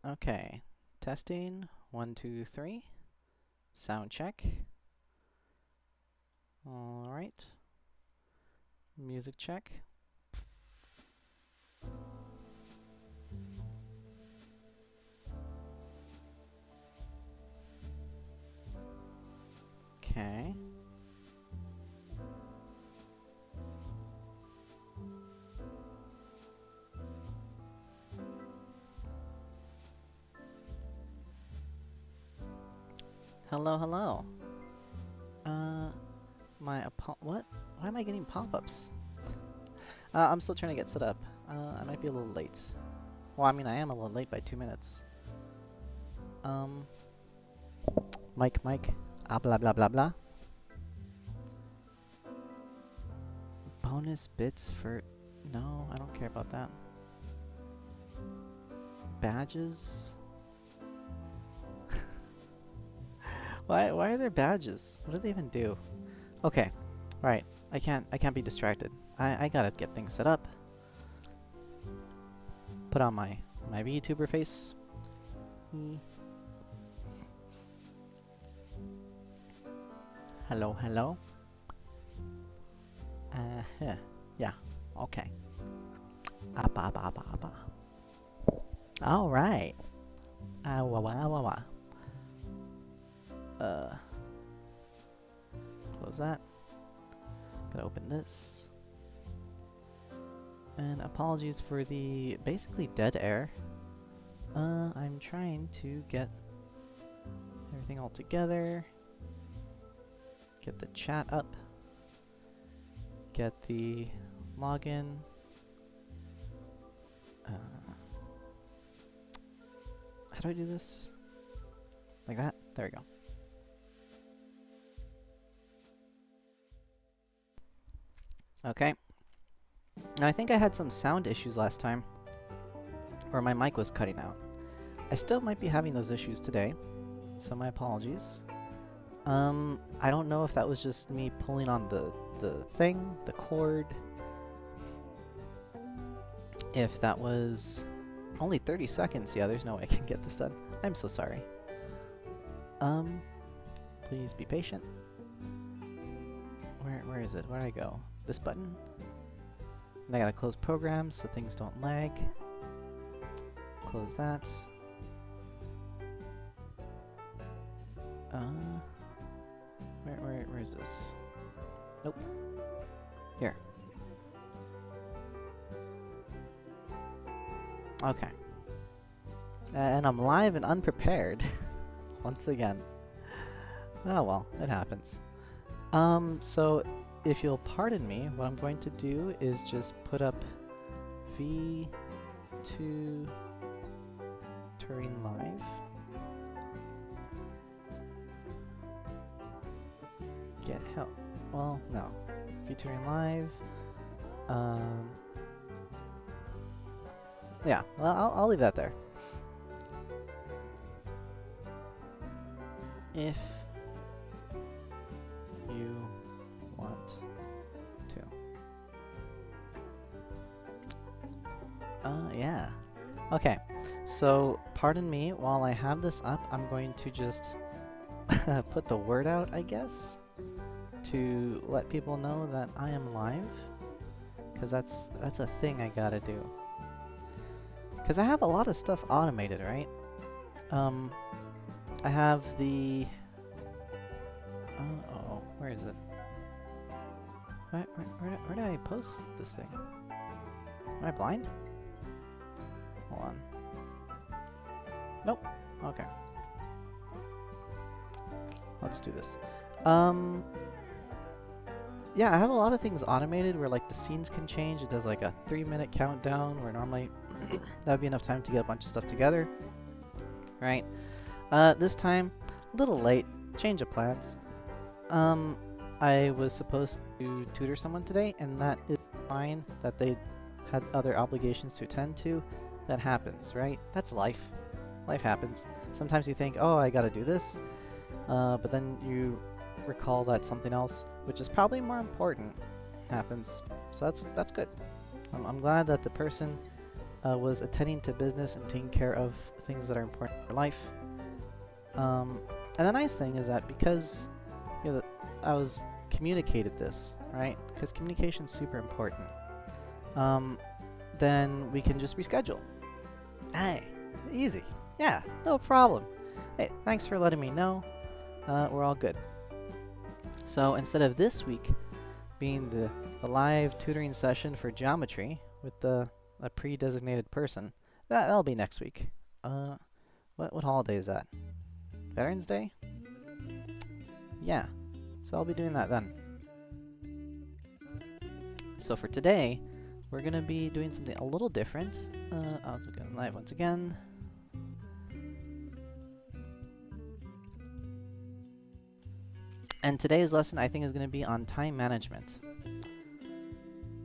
Okay, testing 1, 2, 3. Sound check. All right. Music check. Okay. Hello, hello. What? Why am I getting pop-ups? I'm still trying to get set up. I might be a little late. Well, I mean, I am a little late by 2 minutes. Mike, blah blah blah blah. Bonus bits for... No, I don't care about that. Badges? Why are there badges? What do they even do? Okay, right. I can't be distracted. I gotta get things set up. Put on my VTuber face. Hello, hello. Yeah. Okay. Abba. All right. Wah. Close that. Gotta open this. And apologies for the basically dead air. I'm trying to get everything all together. Get the chat up. Get the login. How do I do this? Like that? There we go. Okay. Now I think I had some sound issues last time, or my mic was cutting out. I still might be having those issues today, so my apologies. I don't know if that was just me pulling on the thing, the cord. If that was only 30 seconds, yeah, there's no way I can get this done. I'm so sorry. Please be patient. Where is it? Where do I go? This button? And I gotta close programs so things don't lag. Close that. Where is this? Nope. Here. Okay. And I'm live and unprepared. Once again. Oh well, it happens. So if you'll pardon me, what I'm going to do is just put up Vtutoring live. Get help. Well, no. Vtutoring live. Yeah, well, I'll leave that there. If you want to. Yeah. Okay, so pardon me, while I have this up, I'm going to just put the word out, I guess, to let people know that I am live, because that's a thing I gotta do. Because I have a lot of stuff automated, right? I have the... oh, where is it? Where did I post this thing? Am I blind? Hold on. Nope. Okay. I'll just do this. Yeah, I have a lot of things automated where like the scenes can change. It does like a 3-minute countdown where normally that would be enough time to get a bunch of stuff together. Right? This time, a little late. Change of plans. I was supposed to tutor someone today, and that is fine. That they had other obligations to attend to. That happens, right? That's life. Life happens. Sometimes you think, oh, I gotta do this. But then you recall that something else, which is probably more important, happens. So that's good. I'm glad that the person was attending to business and taking care of things that are important in your life. And the nice thing is that because I was communicated this, right? Because communication's super important. Then we can just reschedule. Hey, easy. Yeah, no problem. Hey, thanks for letting me know. We're all good. So instead of this week being the live tutoring session for geometry with a pre-designated person, that'll be next week. What holiday is that? Veterans Day? Yeah, so I'll be doing that then. So for today, we're gonna be doing something a little different. I'll go live once again. And today's lesson, I think, is going to be on time management.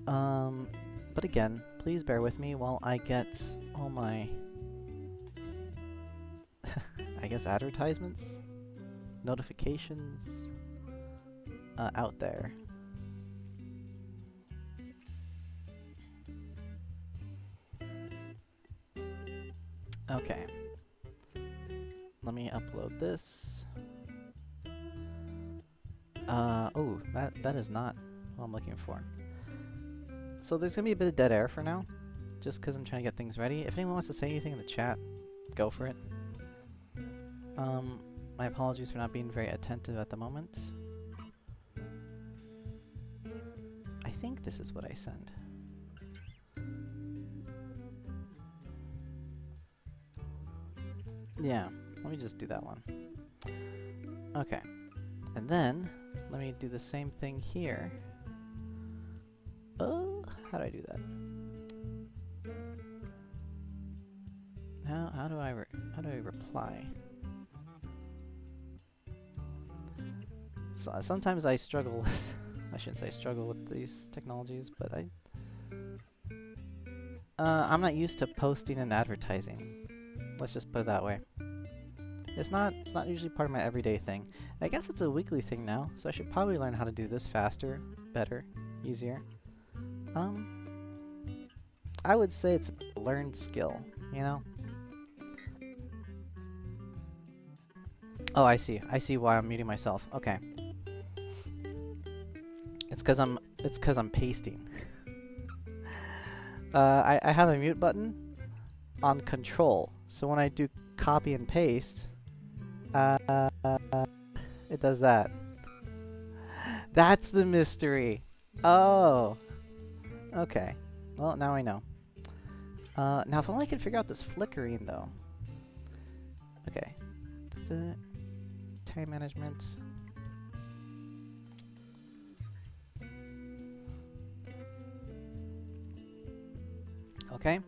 But again, please bear with me while I get all my, I guess, advertisements, notifications out there. Okay. Let me upload this. Oh, that is not what I'm looking for. So there's gonna be a bit of dead air for now, just because I'm trying to get things ready. If anyone wants to say anything in the chat, go for it. My apologies for not being very attentive at the moment. I think this is what I send. Yeah, let me just do that one. Okay. And then, let me do the same thing here. Oh, how do I do that? How do I reply? So, sometimes I struggle with, I shouldn't say struggle with these technologies, but I'm not used to posting and advertising. Let's just put it that way. It's not usually part of my everyday thing. I guess it's a weekly thing now, so I should probably learn how to do this faster, better, easier. I would say it's a learned skill, you know? Oh, I see. I see why I'm muting myself. Okay. It's 'cause I'm pasting. I have a mute button on control, so when I do copy and paste, it does that. That's the mystery. Oh. Okay. Well, now I know. Now if only I could figure out this flickering though. Okay. Time management. Okay.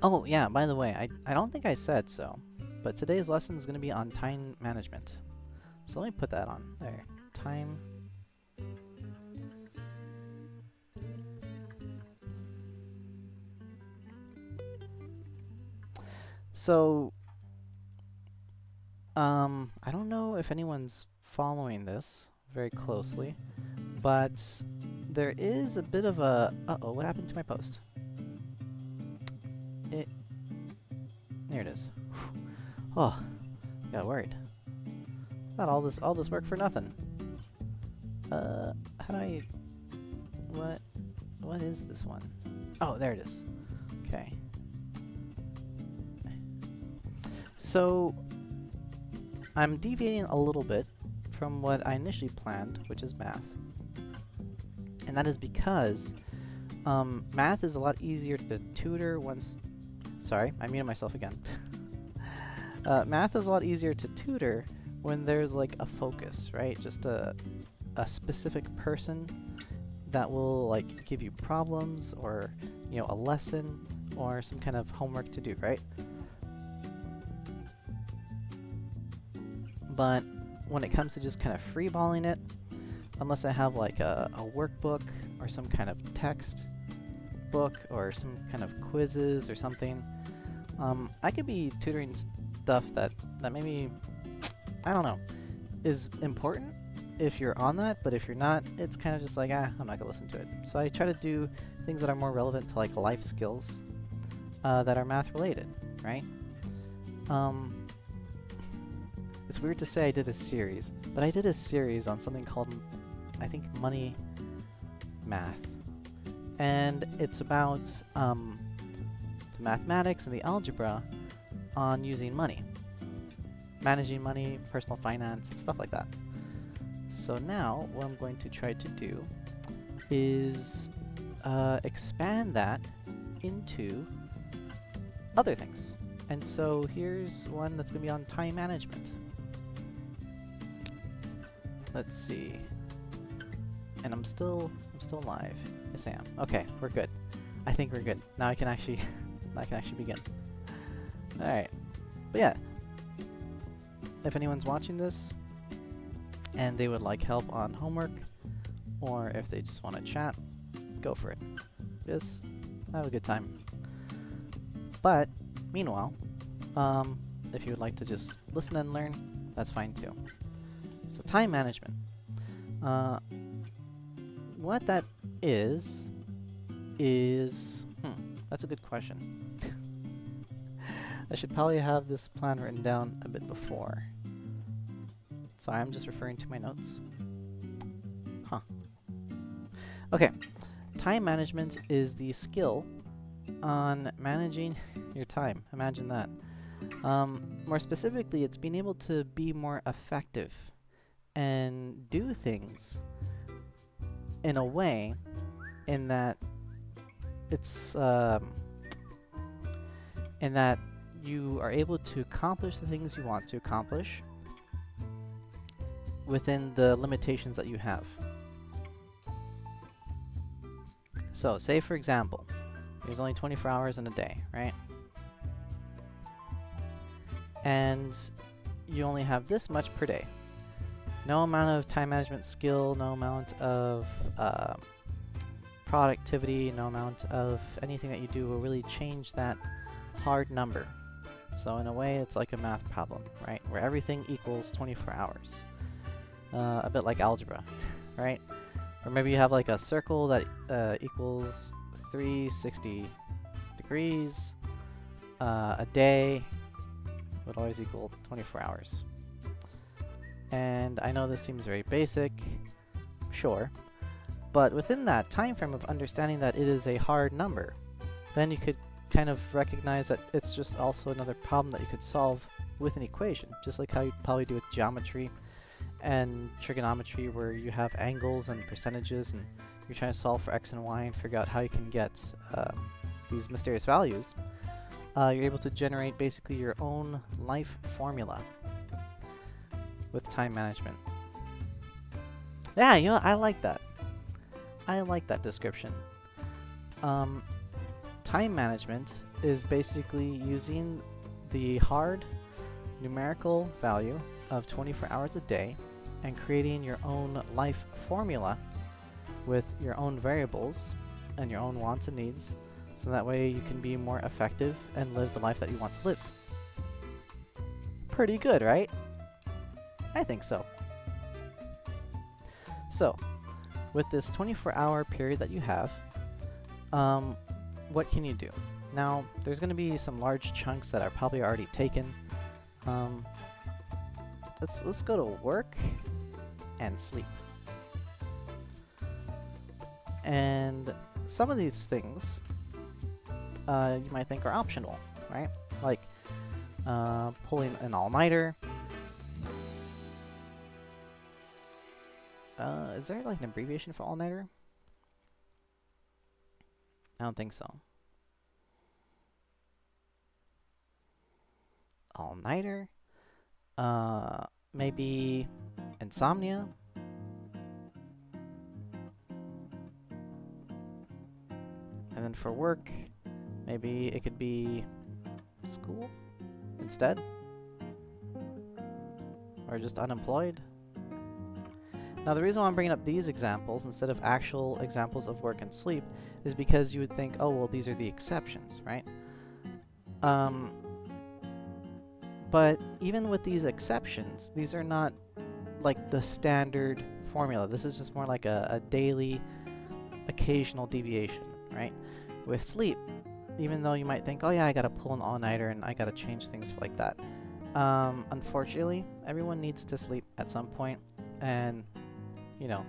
Oh yeah, by the way, I don't think I said so, but today's lesson is going to be on time management. So let me put that on there. Time. So, I don't know if anyone's following this very closely, but there is a bit of a... Uh-oh, what happened to my post? There it is. Oh, got worried. Not all this work for nothing. How do I... What is this one? Oh, there it is. Okay. So, I'm deviating a little bit from what I initially planned, which is math. And that is because math is a lot easier to tutor once... Sorry, I muted myself again. Math is a lot easier to tutor when there's like a focus, right? Just a specific person that will like give you problems or, you know, a lesson or some kind of homework to do, right? But when it comes to just kind of freeballing it, unless I have like a workbook or some kind of text book or some kind of quizzes or something, I could be tutoring stuff that maybe, I don't know, is important if you're on that, but if you're not, it's kind of just like, I'm not gonna listen to it. So I try to do things that are more relevant to like life skills that are math related, right? It's weird to say I did a series, but I did a series on something called, I think, money math. And it's about the mathematics and the algebra on using money. Managing money, personal finance, stuff like that. So now, what I'm going to try to do is expand that into other things. And so here's one that's going to be on time management. Let's see. And I'm still live. Yes, I am. Okay, we're good. I think we're good. Now I can actually begin. All right. But yeah, if anyone's watching this and they would like help on homework, or if they just want to chat, go for it. Just have a good time. But meanwhile, if you would like to just listen and learn, that's fine too. So time management. What that is that's a good question. I should probably have this plan written down a bit before. So I'm just referring to my notes. Okay. Time management is the skill on managing your time. Imagine that. More specifically, it's being able to be more effective and do things in a way in that it's in that you are able to accomplish the things you want to accomplish within the limitations that you have. So, say for example, there's only 24 hours in a day, right? And you only have this much per day. No amount of time management skill, no amount of productivity, no amount of anything that you do will really change that hard number. So in a way, it's like a math problem, right? Where everything equals 24 hours. A bit like algebra, right? Or maybe you have like a circle that equals 360 degrees. A day would always equal 24 hours. And I know this seems very basic, sure, but within that time frame of understanding that it is a hard number, then you could kind of recognize that it's just also another problem that you could solve with an equation, just like how you'd probably do with geometry and trigonometry, where you have angles and percentages and you're trying to solve for x and y and figure out how you can get these mysterious values. You're able to generate basically your own life formula with time management. Yeah, you know, I like that. I like that description. Time management is basically using the hard numerical value of 24 hours a day and creating your own life formula with your own variables and your own wants and needs, so that way you can be more effective and live the life that you want to live. Pretty good, right? I think so. So, with this 24-hour period that you have, what can you do? Now, there's going to be some large chunks that are probably already taken. Let's go to work and sleep. And some of these things you might think are optional, right? Like pulling an all-nighter. Is there like an abbreviation for all-nighter? I don't think so. All-nighter. Maybe insomnia. And then for work, maybe it could be school instead. Or just unemployed. Now the reason why I'm bringing up these examples instead of actual examples of work and sleep is because you would think, oh well, these are the exceptions, right? But even with these exceptions, these are not like the standard formula. This is just more like a daily, occasional deviation, right? With sleep, even though you might think, oh yeah, I gotta pull an all-nighter and I gotta change things like that. Unfortunately, everyone needs to sleep at some point, and you know,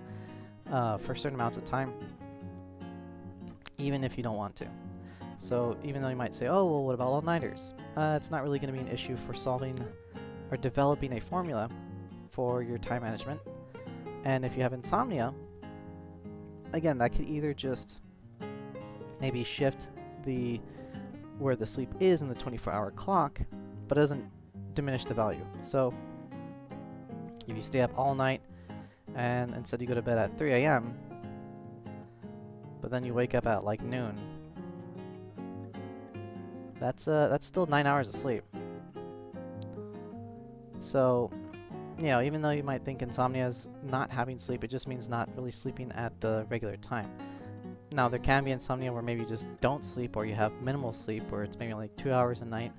for certain amounts of time, even if you don't want to. So even though you might say, oh, well, what about all-nighters? It's not really going to be an issue for solving or developing a formula for your time management. And if you have insomnia, again, that could either just maybe shift where the sleep is in the 24-hour clock, but it doesn't diminish the value. So if you stay up all night and instead you go to bed at 3 a.m., but then you wake up at like noon, that's still 9 hours of sleep. So, you know, even though you might think insomnia is not having sleep, it just means not really sleeping at the regular time. Now, there can be insomnia where maybe you just don't sleep, or you have minimal sleep, where it's maybe like 2 hours a night,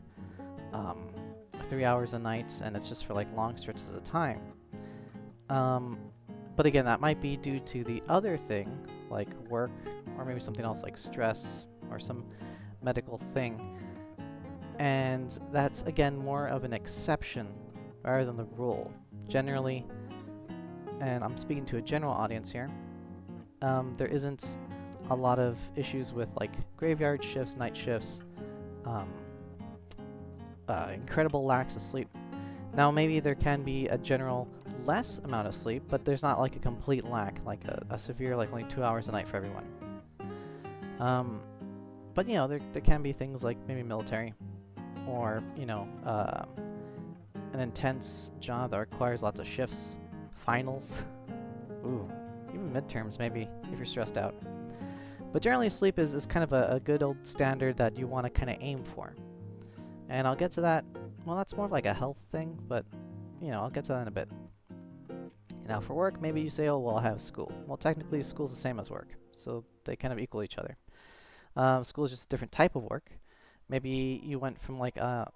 3 hours a night, and it's just for like long stretches of time. But again, that might be due to the other thing, like work, or maybe something else like stress, or some medical thing. And that's, again, more of an exception rather than the rule. Generally, and I'm speaking to a general audience here, there isn't a lot of issues with like graveyard shifts, night shifts, incredible lacks of sleep. Now, maybe there can be a general less amount of sleep, but there's not like a complete lack, like a severe, like only 2 hours a night for everyone. But you know, there can be things like maybe military, or you know, an intense job that requires lots of shifts, finals, ooh, even midterms maybe if you're stressed out. But generally, sleep is kind of a good old standard that you want to kind of aim for. And I'll get to that. Well, that's more of like a health thing, but you know, I'll get to that in a bit. Now for work, maybe you say, oh, well, I have school. Well, technically school's the same as work, so they kind of equal each other. School is just a different type of work. Maybe you went from like a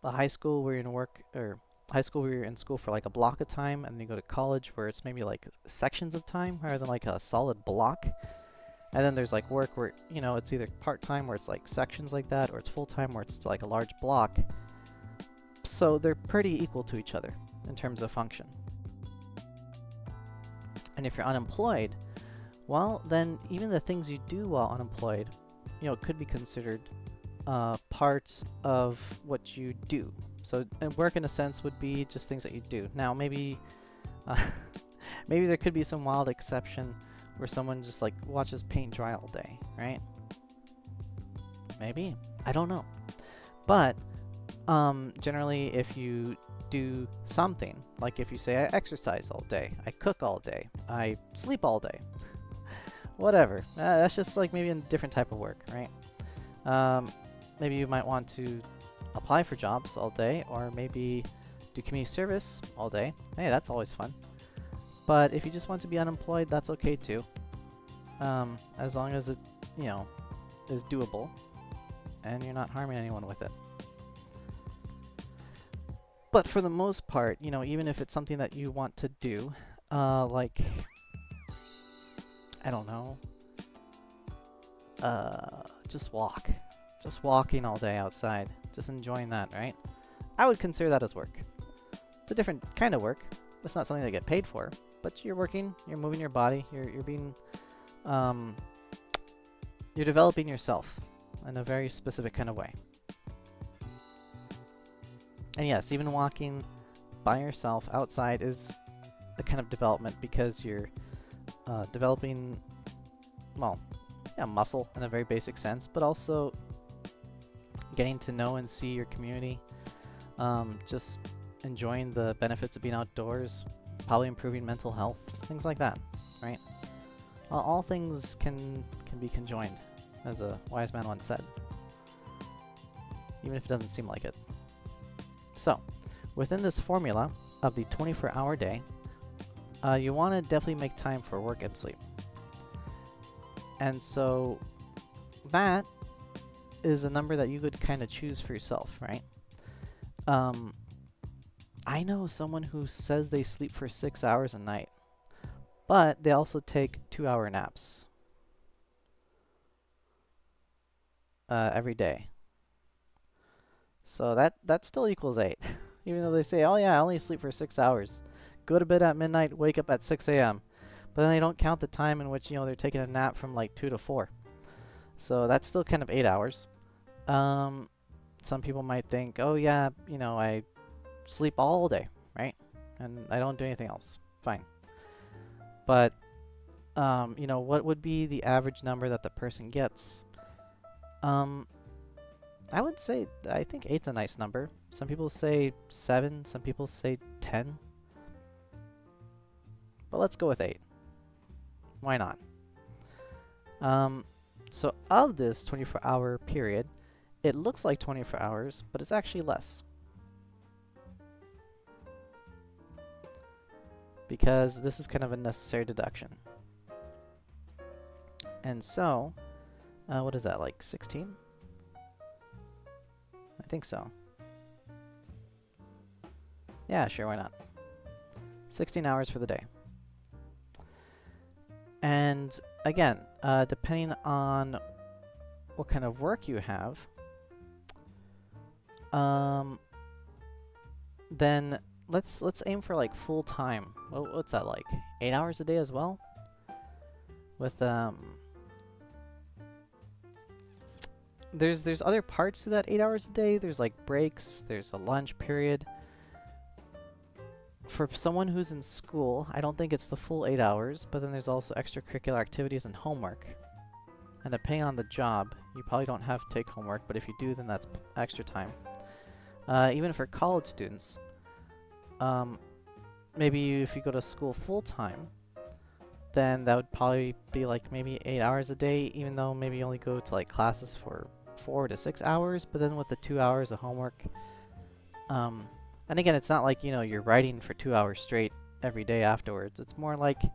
high school where you're in work, or high school where you're in school for like a block of time, and then you go to college where it's maybe like sections of time rather than like a solid block. And then there's like work where, you know, it's either part-time where it's like sections like that, or it's full-time where it's like a large block. So they're pretty equal to each other in terms of function. And if you're unemployed, well, then even the things you do while unemployed, you know, could be considered parts of what you do. So work in a sense would be just things that you do. Now maybe maybe there could be some wild exception where someone just like watches paint dry all day, right? Maybe, I don't know. But generally, if you do something, like if you say I exercise all day, I cook all day, I sleep all day, whatever, that's just like maybe a different type of work, right? Maybe you might want to apply for jobs all day, or maybe do community service all day. Hey, that's always fun. But if you just want to be unemployed, that's okay too, as long as it, you know, is doable and you're not harming anyone with it. But for the most part, you know, even if it's something that you want to do, like, I don't know, just walking all day outside, just enjoying that, right? I would consider that as work. It's a different kind of work. It's not something they get paid for, but you're working, you're moving your body, you're being, you're developing yourself in a very specific kind of way. And yes, even walking by yourself outside is a kind of development, because you're developing, well, yeah, muscle in a very basic sense, but also getting to know and see your community, just enjoying the benefits of being outdoors, probably improving mental health, things like that, right? All things can be conjoined, as a wise man once said, even if it doesn't seem like it. So, within this formula of the 24-hour day, you want to definitely make time for work and sleep. And so that is a number that you could kind of choose for yourself, right? I know someone who says they sleep for 6 hours a night, but they also take 2-hour naps. every day. So that still equals 8. Even though they say, oh yeah, I only sleep for 6 hours. Go to bed at midnight, wake up at 6 a.m. But then they don't count the time in which, they're taking a nap from like 2 to 4. So that's still kind of 8 hours. Some people might think, oh yeah, I sleep all day, right? And I don't do anything else. Fine. But, what would be the average number that the person gets? I would say, I think 8's a nice number. Some people say 7, some people say 10. But let's go with 8. Why not? So of this 24-hour period, it looks like 24 hours, but it's actually less. Because this is kind of a necessary deduction. And so, what is that, like 16? I think so. Yeah, sure, why not? 16 hours for the day. And again, depending on what kind of work you have, then let's aim for like full time. What's that, like 8 hours a day as well? With there's other parts to that 8 hours a day. There's like breaks, there's a lunch period. For someone who's in school, I don't think it's the full 8 hours, but then there's also extracurricular activities and homework. And depending on the job, you probably don't have to take homework, but if you do, then that's extra time. Even for college students, maybe if you go to school full-time, then that would probably be like maybe 8 hours a day, even though maybe you only go to like classes for 4 to 6 hours, but then with the 2 hours of homework, and again, it's not like, you're writing for 2 hours straight every day afterwards. It's more like, it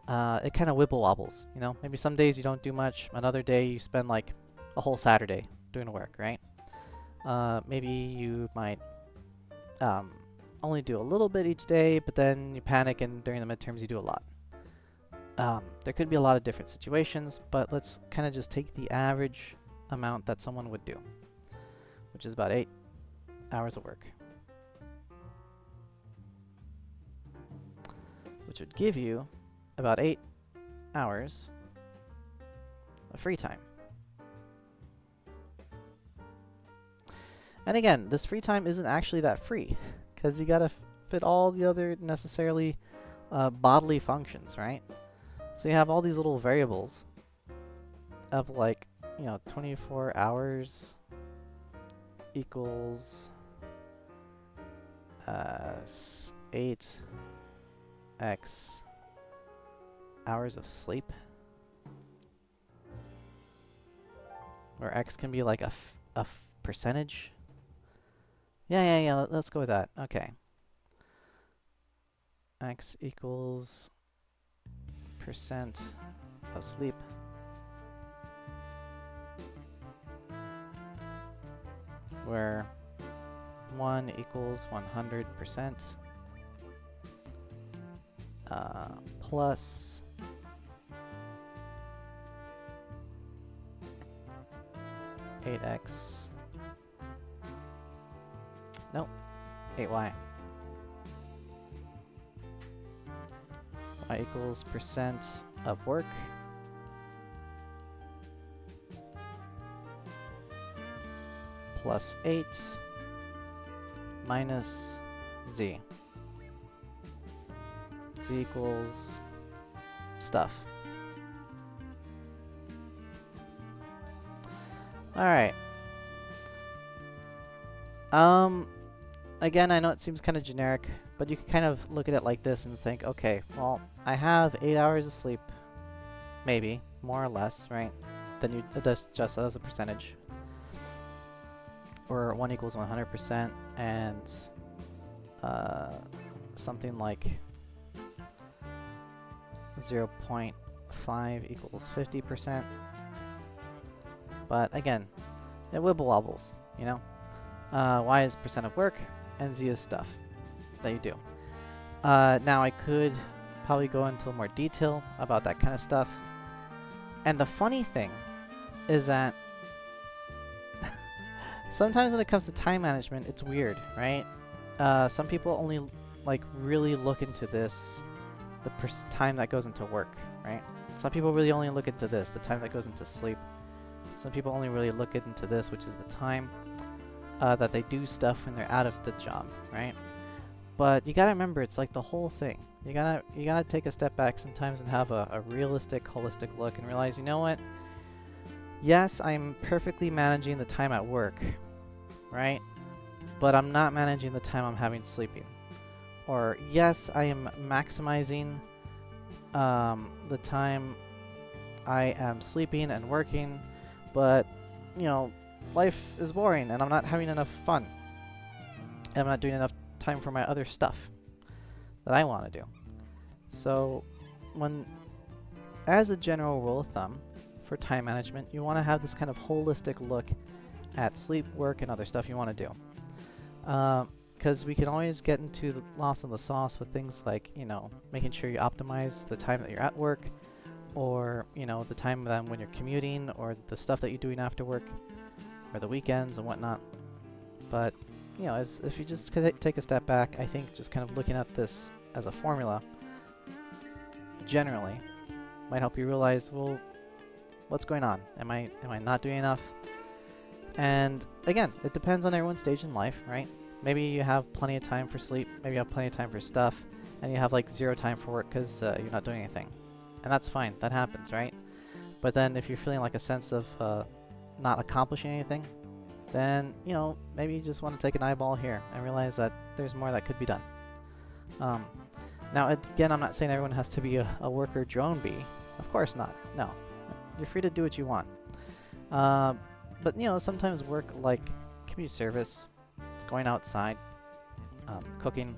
kind of wibble wobbles, Maybe some days you don't do much, another day you spend like a whole Saturday doing the work, right? Maybe you might only do a little bit each day, but then you panic and during the midterms you do a lot. There could be a lot of different situations, but let's kind of just take the average amount that someone would do, which is about 8 hours of work. Which would give you about 8 hours of free time. And again, this free time isn't actually that free, because you gotta fit all the other necessarily bodily functions, right? So you have all these little variables of like, 24 hours equals 8x hours of sleep, where x can be like a percentage. Yeah, let's go with that. Okay. X equals percent of sleep. Where 1 equals 100%. Plus eight x. Nope. 8y. Y equals percent of work. Plus 8 minus z. Z equals stuff. Alright. Again, I know it seems kind of generic, but you can kind of look at it like this and think, okay, well, I have 8 hours of sleep, maybe, more or less, right? Then you adjust that as a percentage. Or 1 equals 100%, and something like 0.5 equals 50%. But again, it wibble wobbles, Y is percent of work, and Z is stuff that you do. Now I could probably go into more detail about that kind of stuff. And the funny thing is that sometimes when it comes to time management, it's weird, right? Some people only like really look into this, the time that goes into work, right? Some people really only look into this, the time that goes into sleep. Some people only really look into this, which is the time that they do stuff when they're out of the job, right? But you gotta remember, it's like the whole thing. You gotta take a step back sometimes and have a realistic, holistic look and realize, you know what? Yes, I'm perfectly managing the time at work, right? But I'm not managing the time I'm having sleeping. Or yes, I am maximizing the time I am sleeping and working, but you know, life is boring and I'm not having enough fun. And I'm not doing enough time for my other stuff that I want to do. So as a general rule of thumb for time management, you want to have this kind of holistic look at sleep, work, and other stuff you want to do. Because we can always get into the lost in the sauce with things like, you know, making sure you optimize the time that you're at work, or, you know, the time when you're commuting, or the stuff that you're doing after work, or the weekends and whatnot. But, you know, if you just take a step back, I think just kind of looking at this as a formula, generally, might help you realize, well, what's going on? Am I not doing enough? And again, it depends on everyone's stage in life, right? Maybe you have plenty of time for sleep, maybe you have plenty of time for stuff, and you have like 0 time for work because you're not doing anything. And that's fine, that happens, right? But then if you're feeling like a sense of not accomplishing anything, then, you know, maybe you just want to take an eyeball here and realize that there's more that could be done. Now, again, I'm not saying everyone has to be a worker drone bee. Of course not, no. You're free to do what you want. But, you know, sometimes work like community service, it's going outside, cooking.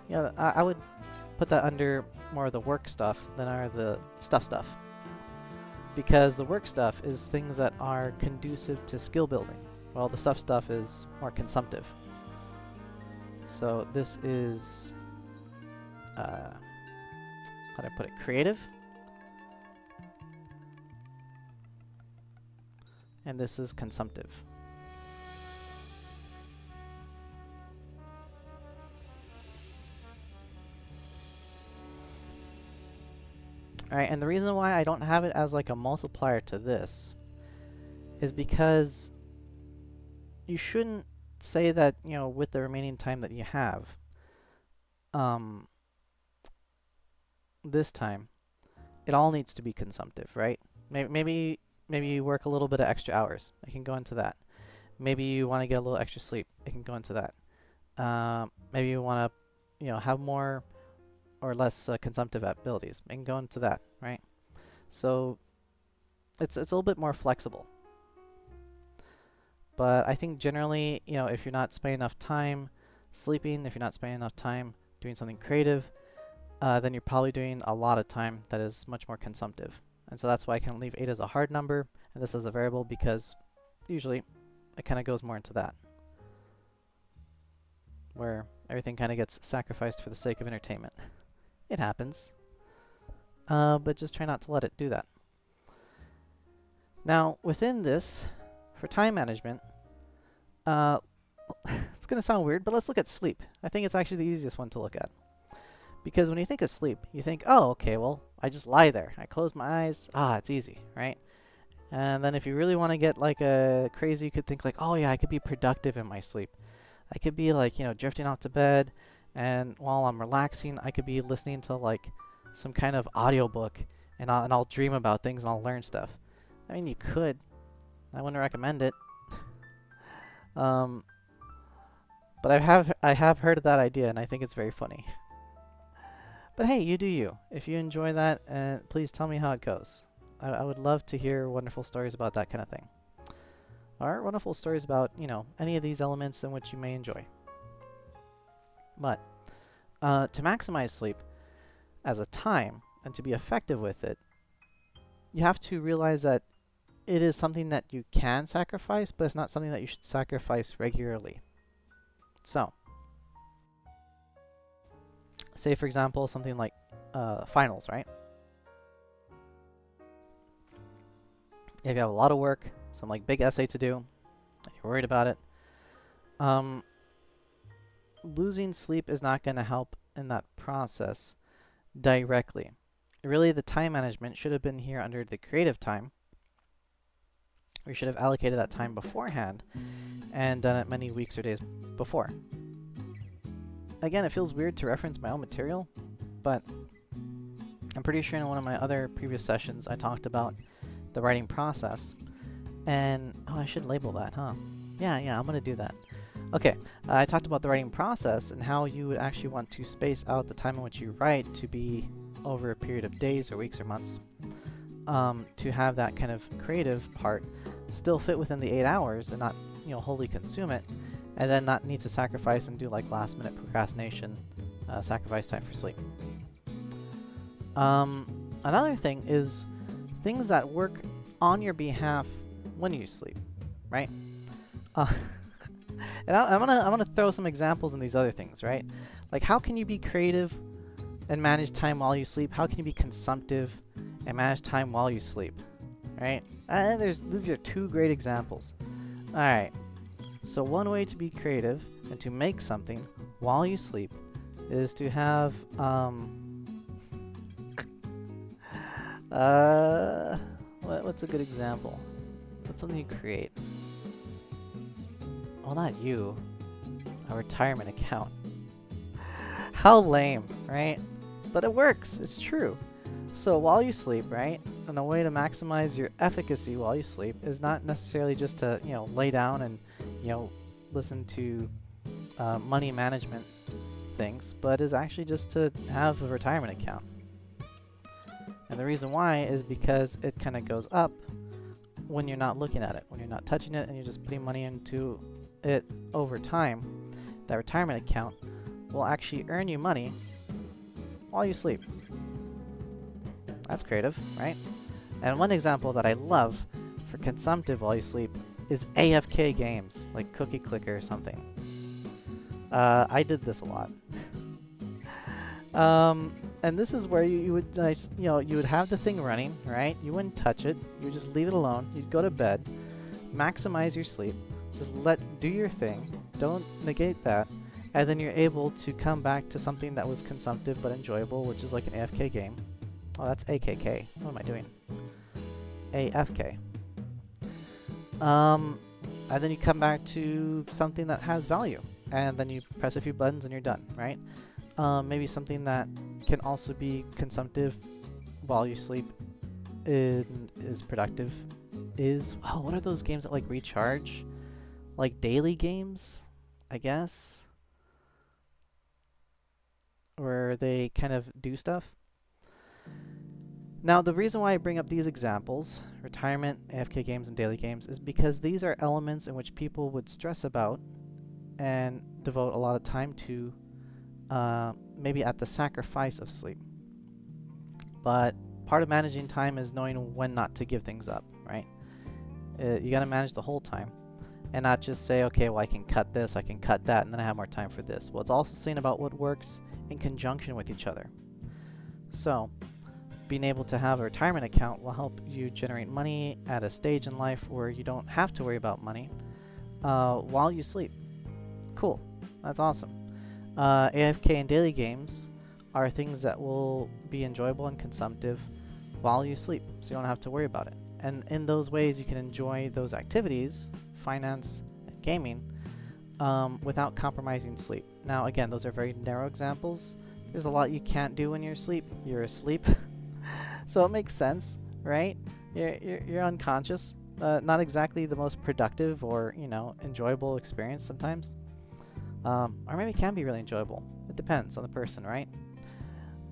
You know, I would put that under more of the work stuff than are the stuff. Because the work stuff is things that are conducive to skill building, while the stuff is more consumptive. So this is, how do I put it, creative. And this is consumptive. Alright, and the reason why I don't have it as like a multiplier to this is because you shouldn't say that, you know, with the remaining time that you have, this time, it all needs to be consumptive, right? Maybe you work a little bit of extra hours. I can go into that. Maybe you want to get a little extra sleep. I can go into that. Maybe you want to, you know, have more or less consumptive abilities. I can go into that, right? So it's a little bit more flexible. But I think generally, you know, if you're not spending enough time sleeping, if you're not spending enough time doing something creative, then you're probably doing a lot of time that is much more consumptive. And so that's why I can leave 8 as a hard number and this as a variable, because usually it kind of goes more into that, where everything kind of gets sacrificed for the sake of entertainment. It happens. But just try not to let it do that. Now, within this, for time management, it's going to sound weird, but let's look at sleep. I think it's actually the easiest one to look at. Because when you think of sleep, you think, oh, okay, well, I just lie there. I close my eyes. It's easy, right? And then if you really want to get like crazy, you could think like, oh yeah, I could be productive in my sleep. I could be like, you know, drifting off to bed, and while I'm relaxing, I could be listening to like some kind of audiobook, and I'll dream about things and I'll learn stuff. I mean, you could. I wouldn't recommend it. But I have heard of that idea, and I think it's very funny. But hey, you do you. If you enjoy that, please tell me how it goes. I would love to hear wonderful stories about that kind of thing. Or wonderful stories about, you know, any of these elements in which you may enjoy. But to maximize sleep as a time and to be effective with it, you have to realize that it is something that you can sacrifice, but it's not something that you should sacrifice regularly. So, say for example, something like finals, right? If you have a lot of work, some like big essay to do, You're worried about it. Um, Losing sleep is not going to help in that process directly. Really, the time management should have been here under the creative time. We should have allocated that time beforehand and done it many weeks or days before. Again, it feels weird to reference my own material, but I'm pretty sure in one of my other previous sessions I talked about the writing process. And, oh, I should label that, huh? Yeah, I'm going to do that. Okay, I talked about the writing process and how you would actually want to space out the time in which you write to be over a period of days or weeks or months, to have that kind of creative part still fit within the 8 hours and not, wholly consume it, and then not need to sacrifice and do like last minute procrastination, sacrifice time for sleep. Another thing is things that work on your behalf when you sleep, right? And I'm gonna throw some examples in these other things, right? Like, how can you be creative and manage time while you sleep? How can you be consumptive and manage time while you sleep, right? These are two great examples. All right. So one way to be creative and to make something while you sleep is to have what's a good example? What's something you create? Well, not you. A retirement account. How lame, right? But it works. It's true. So while you sleep, right? And a way to maximize your efficacy while you sleep is not necessarily just to, lay down and, listen to money management things, but is actually just to have a retirement account. And the reason why is because it kind of goes up when you're not looking at it, when you're not touching it, and you're just putting money into it over time. That retirement account will actually earn you money while you sleep. That's creative, right? And one example that I love for consumptive while you sleep is AFK games, like Cookie Clicker or something. I did this a lot. And this is where you would you would have the thing running, right? You wouldn't touch it. You would just leave it alone. You'd go to bed, maximize your sleep, just do your thing. Don't negate that. And then you're able to come back to something that was consumptive but enjoyable, which is like an AFK game. Oh, that's AKK. What am I doing? AFK. And then you come back to something that has value. And then you press a few buttons and you're done, right? Maybe something that can also be consumptive while you sleep is productive. What are those games that like recharge? Like daily games, I guess? Where they kind of do stuff. Now, the reason why I bring up these examples, retirement, AFK games, and daily games, is because these are elements in which people would stress about and devote a lot of time to, maybe at the sacrifice of sleep. But part of managing time is knowing when not to give things up, right? You gotta manage the whole time and not just say, okay, well, I can cut this, I can cut that, and then I have more time for this. Well, it's also saying about what works in conjunction with each other. So, being able to have a retirement account will help you generate money at a stage in life where you don't have to worry about money while you sleep. Cool. That's awesome. AFK and daily games are things that will be enjoyable and consumptive while you sleep, so you don't have to worry about it. And in those ways, you can enjoy those activities, finance, and gaming, without compromising sleep. Now, again, those are very narrow examples. There's a lot you can't do when you're asleep. You're asleep. So it makes sense, right? You're unconscious. Not exactly the most productive or, enjoyable experience sometimes. Or maybe it can be really enjoyable. It depends on the person, right?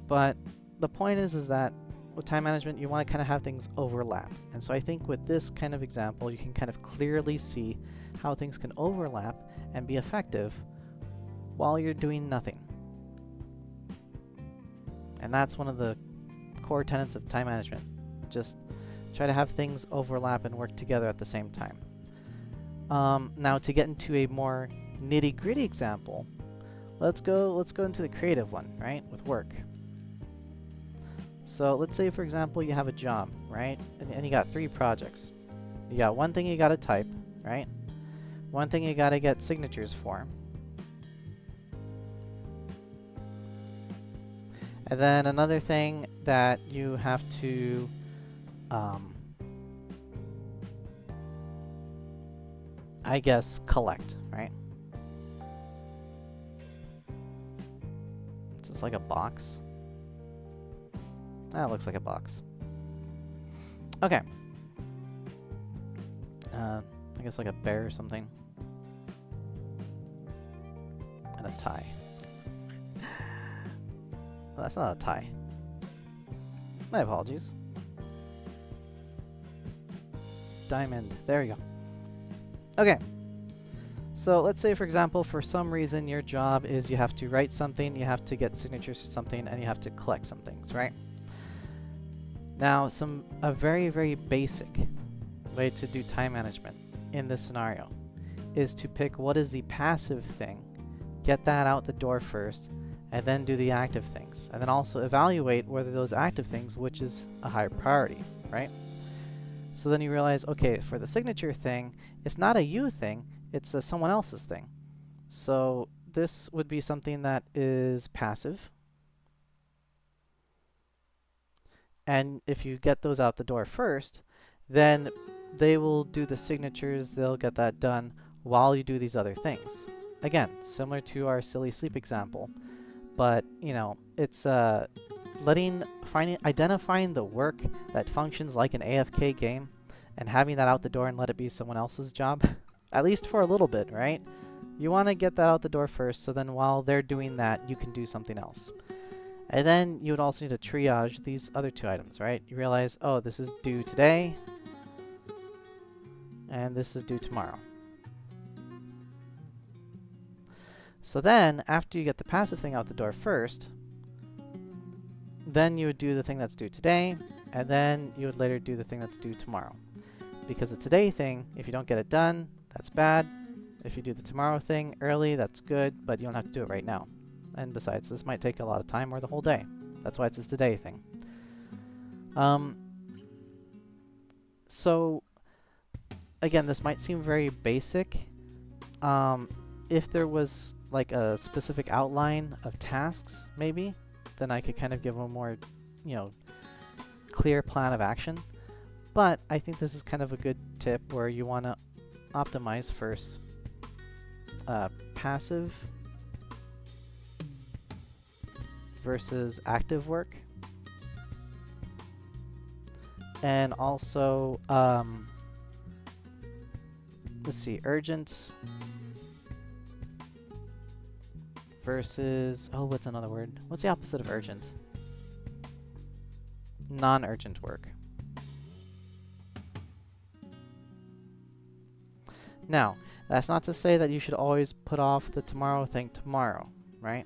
But the point is that with time management, you want to kind of have things overlap. And so I think with this kind of example, you can kind of clearly see how things can overlap and be effective while you're doing nothing. And that's one of the core tenets of time management. Just try to have things overlap and work together at the same time. Now, to get into a more nitty-gritty example, let's go into the creative one, right? With work. So let's say, for example, you have a job, right? And you got 3 projects. You got one thing you got to type, right? one thing you gotta get signatures for. And then another thing that you have to I guess collect, right? It's just like a box. That looks like a box. Okay. I guess like a bear or something. And a tie. Well, that's not a tie. My apologies. Diamond. There we go. Okay. So let's say, for example, for some reason your job is you have to write something, you have to get signatures for something, and you have to collect some things, right? Now, a very, very basic way to do time management in this scenario is to pick what is the passive thing, get that out the door first, and then do the active things. And then also evaluate whether those active things, which is a higher priority, right? So then you realize, okay, for the signature thing, it's not a you thing, it's a someone else's thing. So this would be something that is passive. And if you get those out the door first, then they will do the signatures, they'll get that done while you do these other things. Again, similar to our silly sleep example, but you know, it's identifying the work that functions like an AFK game and having that out the door and let it be someone else's job, at least for a little bit, right? You want to get that out the door first, so then while they're doing that, you can do something else. And then you would also need to triage these other two items, right? You realize, oh, this is due today, and this is due tomorrow. So then, after you get the passive thing out the door first, then you would do the thing that's due today, and then you would later do the thing that's due tomorrow. Because the today thing, if you don't get it done, that's bad. If you do the tomorrow thing early, that's good, but you don't have to do it right now. And besides, this might take a lot of time or the whole day. That's why it's this today thing. So, again, this might seem very basic. If there was like a specific outline of tasks, maybe, then I could kind of give a more, you know, clear plan of action. But I think this is kind of a good tip where you want to optimize first passive versus active work. And also, let's see, urgent versus, oh, what's another word? What's the opposite of urgent? Non-urgent work. Now, that's not to say that you should always put off the tomorrow thing tomorrow, right?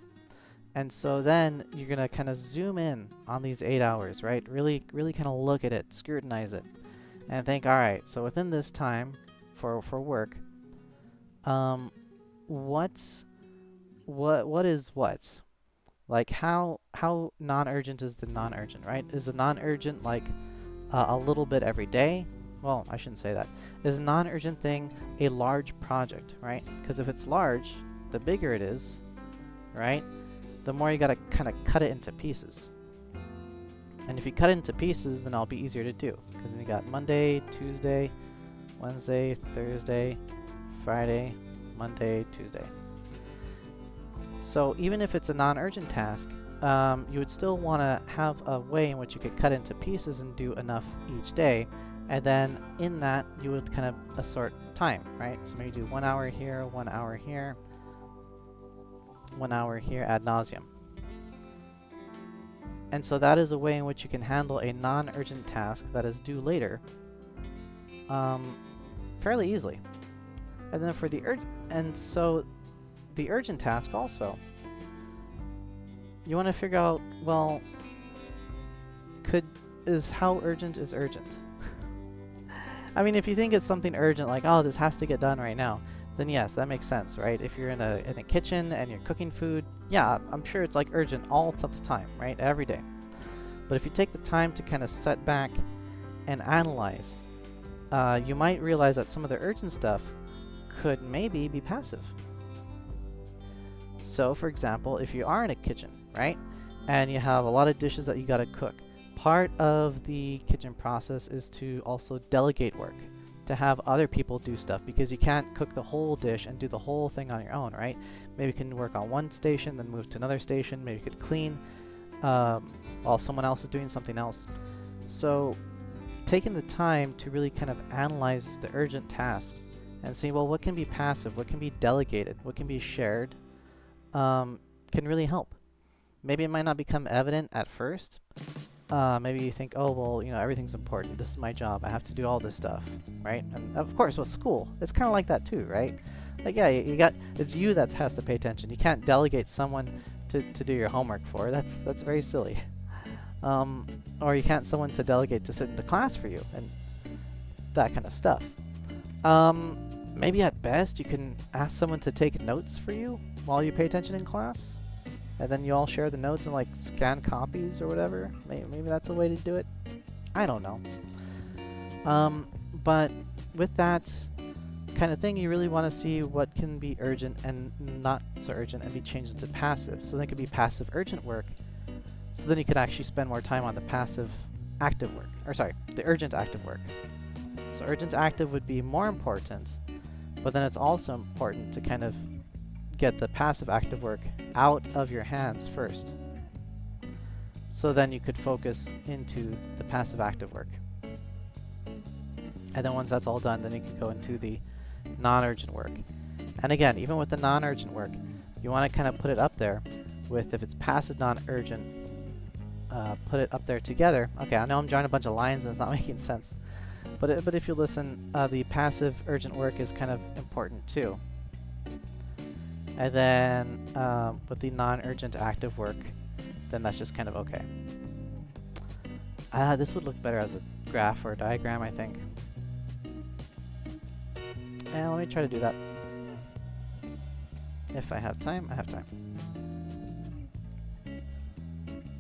And so then you're going to kind of zoom in on these 8 hours, right? Really kind of look at it, scrutinize it, and think, all right, so within this time for work, what is what? Like how non-urgent is the non-urgent, right? Is the non-urgent like a little bit every day? Well, I shouldn't say that. Is a non-urgent thing a large project, right? Because if it's large, the bigger it is, right? The more you gotta kind of cut it into pieces. And if you cut it into pieces, then it'll be easier to do. Because then you got Monday, Tuesday, Wednesday, Thursday, Friday, Monday, Tuesday. So even if it's a non-urgent task, you would still want to have a way in which you could cut into pieces and do enough each day. And then in that, you would kind of assort time, right? So maybe do 1 hour here, 1 hour here, 1 hour here ad nauseum. And so that is a way in which you can handle a non-urgent task that is due later fairly easily. And then for the urgent task also, you want to figure out, well, how urgent is urgent? I mean, if you think it's something urgent, like, oh, this has to get done right now, then yes, that makes sense, right? If you're in a kitchen and you're cooking food, yeah, I'm sure it's like urgent all the time, right? Every day. But if you take the time to kind of set back and analyze, you might realize that some of the urgent stuff could maybe be passive. So, for example, if you are in a kitchen, right, and you have a lot of dishes that you gotta cook, part of the kitchen process is to also delegate work, to have other people do stuff, because you can't cook the whole dish and do the whole thing on your own, right? Maybe you can work on one station, then move to another station, maybe you could clean while someone else is doing something else. So taking the time to really kind of analyze the urgent tasks and see, well, what can be passive, what can be delegated, what can be shared, can really help. Maybe it might not become evident at first. Maybe you think, oh, well, you know, everything's important. This is my job. I have to do all this stuff, right? And of course, with school, it's kind of like that too, right? Like, yeah, it's you that has to pay attention. You can't delegate someone to do your homework for. That's very silly. Or you can't someone to delegate to sit in the class for you and that kind of stuff. Maybe at best you can ask someone to take notes for you while you pay attention in class, and then you all share the notes and like scan copies or whatever. Maybe that's a way to do it. I don't know. But with that kind of thing, you really want to see what can be urgent and not so urgent and be changed into passive. So then it could be passive urgent work. So then you could actually spend more time on the passive active work, or sorry, the urgent active work. So urgent active would be more important, but then it's also important to kind of get the passive active work out of your hands first. So then you could focus into the passive active work. And then once that's all done, then you can go into the non-urgent work. And again, even with the non-urgent work, you want to kind of put it up there with, if it's passive non-urgent, put it up there together. Okay, I know I'm drawing a bunch of lines and it's not making sense. But if you listen, the passive urgent work is kind of important too. And then with the non-urgent active work, then that's just kind of okay. This would look better as a graph or a diagram, I think. And let me try to do that. If I have time, I have time.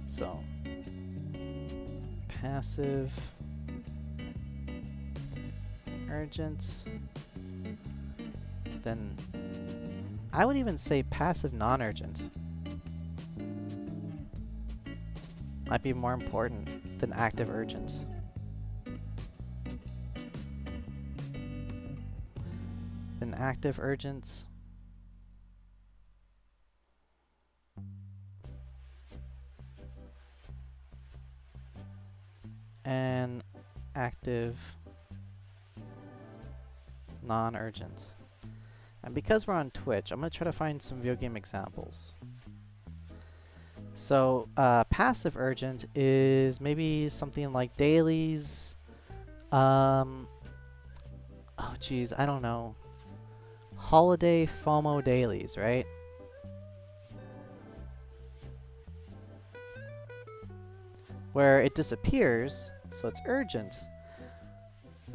So, passive, urgent, then I would even say passive non-urgent might be more important than active urgent. Then active urgent. And active non-urgent. And because we're on Twitch, I'm going to try to find some video game examples. So, passive urgent is maybe something like dailies. Oh, geez, I don't know. Holiday FOMO dailies, right? Where it disappears, so it's urgent,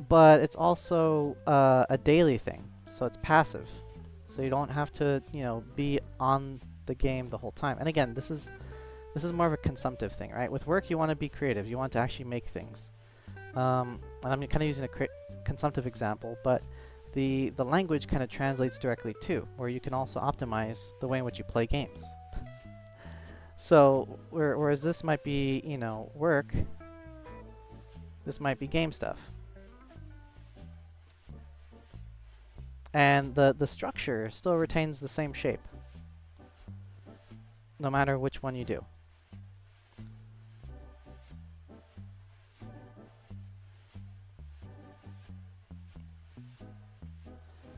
but it's also a daily thing, so it's passive. So you don't have to, you know, be on the game the whole time. And again, this is more of a consumptive thing, right? With work, you want to be creative. You want to actually make things. And I'm kind of using a consumptive example, but the language kind of translates directly too, where you can also optimize the way in which you play games. So, whereas this might be, you know, work, this might be game stuff. And the structure still retains the same shape, no matter which one you do.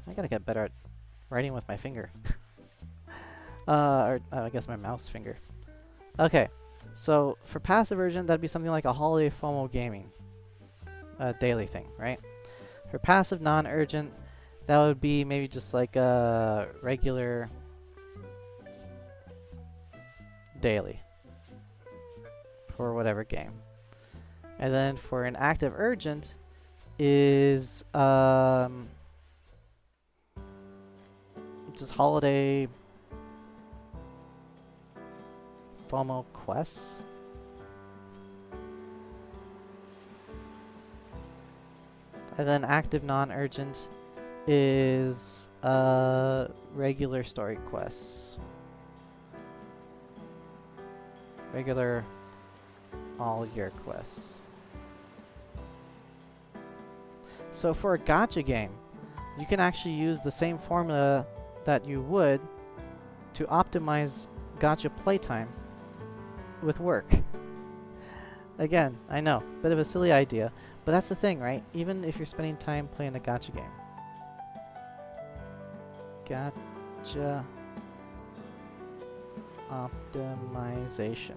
I gotta get better at writing with my finger. Or I guess my mouse finger. Okay, so for passive urgent, that'd be something like a holiday FOMO gaming daily thing, right? For passive non-urgent, that would be maybe just like a regular daily for whatever game. And then for an active urgent is just holiday FOMO quests. And then active non-urgent is regular story quests. Regular all year quests. So for a gacha game, you can actually use the same formula that you would to optimize gacha playtime with work. Again, I know, bit of a silly idea, but that's the thing, right? Even if you're spending time playing a gacha game. Gacha optimization.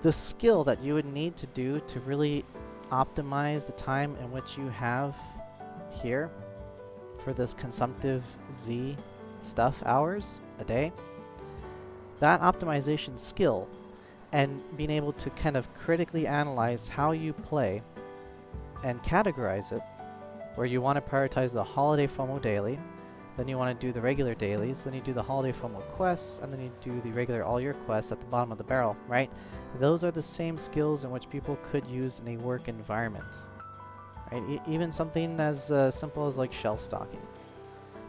The skill that you would need to do to really optimize the time in which you have here for this consumptive Z stuff hours a day, that optimization skill and being able to kind of critically analyze how you play and categorize it, where you want to prioritize the holiday FOMO daily, then you want to do the regular dailies, then you do the holiday FOMO quests, and then you do the regular all year quests at the bottom of the barrel, right? Those are the same skills in which people could use in a work environment, right? Even something as simple as like shelf stocking,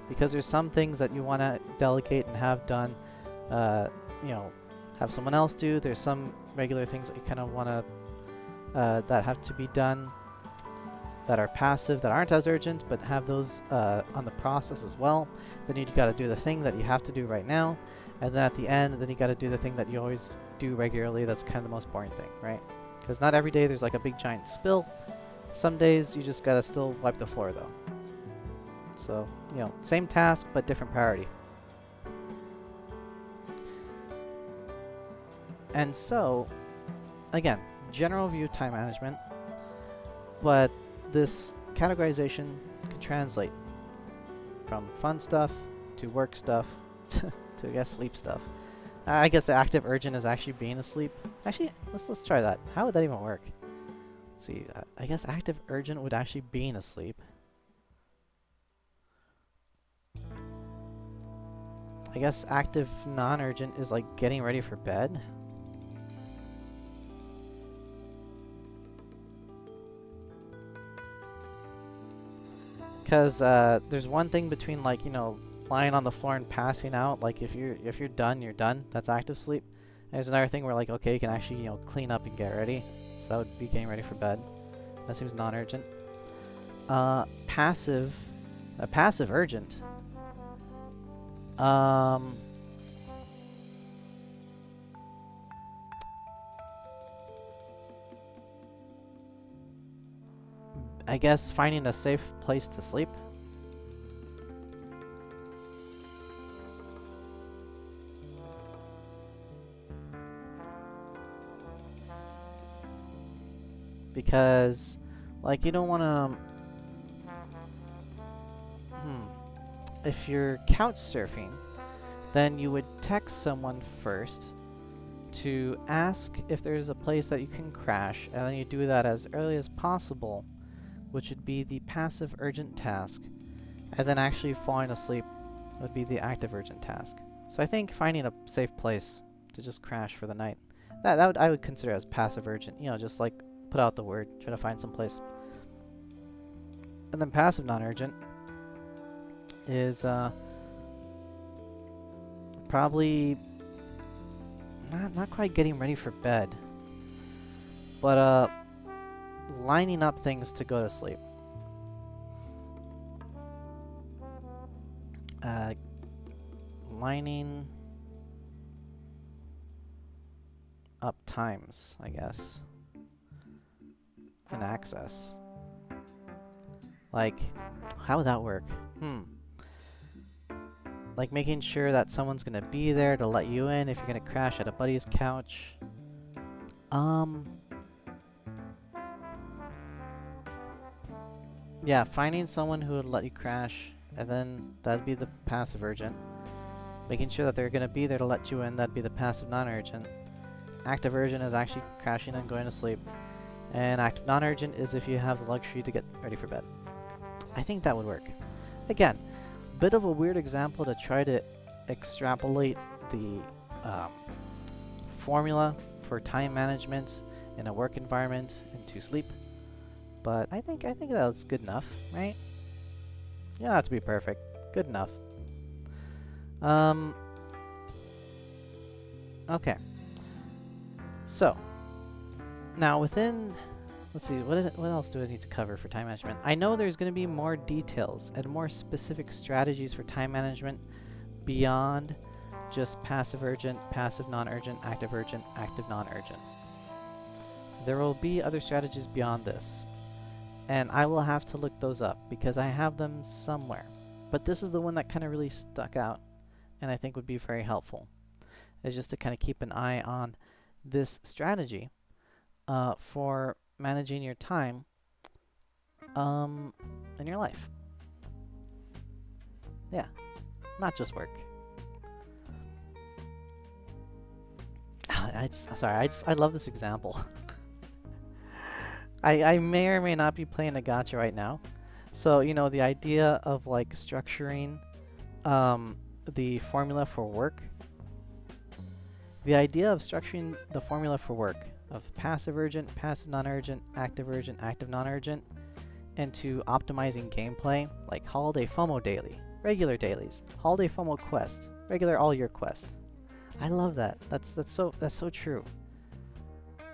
because there's some things that you want to delegate and have done, you know, have someone else do. There's some regular things that you kind of want to that have to be done that are passive, that aren't as urgent, but have those on the process as well. Then you got to do the thing that you have to do right now, and then at the end, then you got to do the thing that you always do regularly. That's kind of the most boring thing, right? Because not every day there's like a big giant spill. Some days you just got to still wipe the floor though. So, you know, same task, but different priority. And so, again, general view of time management, but this categorization can translate from fun stuff to work stuff to, I guess, sleep stuff. I guess the active urgent is actually being asleep. Actually, let's try that. How would that even work? Let's see, I guess active urgent would actually being asleep. I guess active non-urgent is like getting ready for bed. Because there's one thing between, like, you know, lying on the floor and passing out. Like if you're done, you're done. That's active sleep. And there's another thing where, like, okay, you can actually, you know, clean up and get ready. So that would be getting ready for bed. That seems non-urgent. Passive urgent. I guess finding a safe place to sleep. Because, like, you don't want to... If you're couch surfing, then you would text someone first to ask if there's a place that you can crash, and then you do that as early as possible, which would be the passive urgent task, and then actually falling asleep would be the active urgent task. So I think finding a safe place to just crash for the night, I would consider as passive urgent, you know, just like put out the word, try to find some place. And then passive non-urgent is probably not quite getting ready for bed, but lining up things to go to sleep. Lining up times, I guess, and access. Like, how would that work? Like making sure that someone's gonna be there to let you in if you're gonna crash at a buddy's couch. Yeah, finding someone who would let you crash, and then that'd be the passive urgent. Making sure that they're gonna be there to let you in, that'd be the passive non-urgent. Active urgent is actually crashing and going to sleep. And active non-urgent is if you have the luxury to get ready for bed. I think that would work. Again, bit of a weird example to try to extrapolate the formula for time management in a work environment into sleep, but I think that was good enough, right? You don't have to be perfect. Good enough. Okay. So, now within, let's see, what else do I need to cover for time management? I know there's going to be more details and more specific strategies for time management beyond just passive urgent, passive non-urgent, active non-urgent. There will be other strategies beyond this, and I will have to look those up because I have them somewhere. But this is the one that kind of really stuck out and I think would be very helpful, is just to kind of keep an eye on this strategy for managing your time in your life. Yeah, not just work. I love this example. I may or may not be playing a gacha right now. So, you know, the idea of like structuring the formula for work. The idea of structuring the formula for work of passive urgent, passive non-urgent, active non-urgent, into optimizing gameplay, like holiday FOMO daily, regular dailies, holiday FOMO quest, regular all year quest. I love that. That's so true.